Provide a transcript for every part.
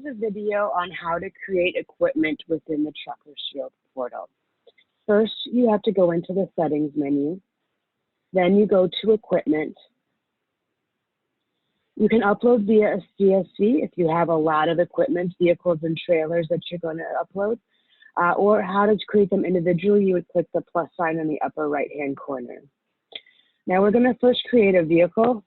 a video on how to create equipment within the Trucker Shield portal. First, you have to go into the settings menu. Then you go to equipment. You can upload via a CSV if you have a lot of equipment, vehicles and trailers that you're going to upload, or how to create them individually, you would click the plus sign in the upper right-hand corner. Now we're going to first create a vehicle.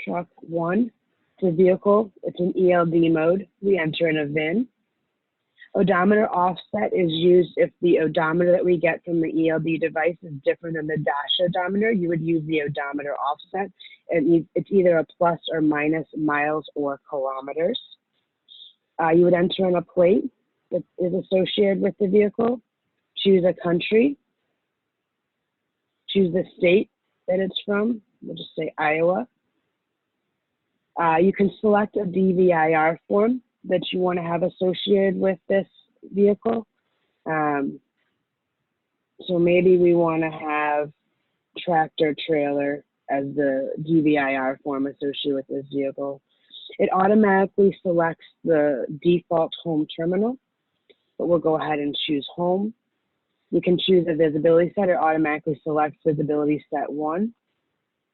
Truck 1, it's a vehicle, it's an ELD mode. We enter in a VIN. Odometer offset is used if the odometer that we get from the ELD device is different than the dash odometer. You would use the odometer offset. It's either a plus or minus miles or kilometers. You would enter in a plate that is associated with the vehicle. Choose a country. Choose the state that it's from. We'll just say Iowa. You can select a DVIR form that you want to have associated with this vehicle. So maybe we want to have tractor trailer as the DVIR form associated with this vehicle. It automatically selects the default home terminal, but we'll go ahead and choose home. You can choose a visibility set. It automatically selects visibility set 1,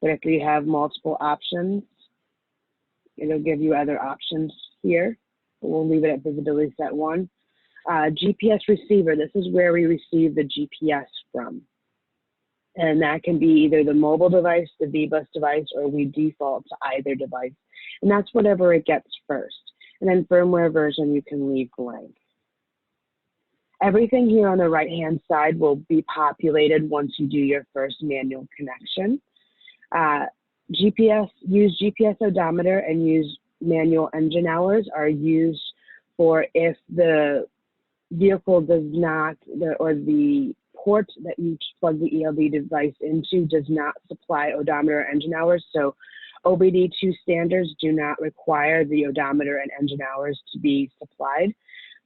but if you have multiple options, it'll give you other options here. We'll leave it at visibility set 1. GPS receiver, this is where we receive the GPS from. And that can be either the mobile device, the VBus device, or we default to either device. And that's whatever it gets first. And then firmware version, you can leave blank. Everything here on the right-hand side will be populated once you do your first manual connection. Use GPS odometer and use manual engine hours are used for if the vehicle does not, or the port that you plug the ELD device into does not supply odometer or engine hours. So OBD2 standards do not require the odometer and engine hours to be supplied.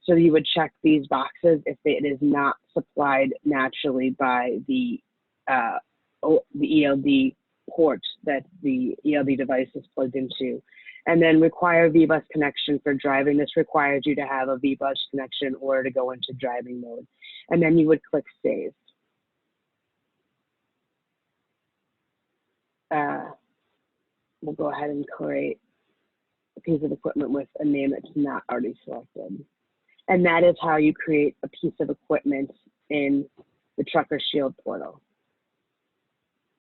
So you would check these boxes if it is not supplied naturally by the ELD port that the ELD device is plugged into. And then require VBus connection for driving. This requires you to have a VBus connection in order to go into driving mode. And then you would click save. We'll go ahead and create a piece of equipment with a name that's not already selected. And that is how you create a piece of equipment in the Trucker Shield portal.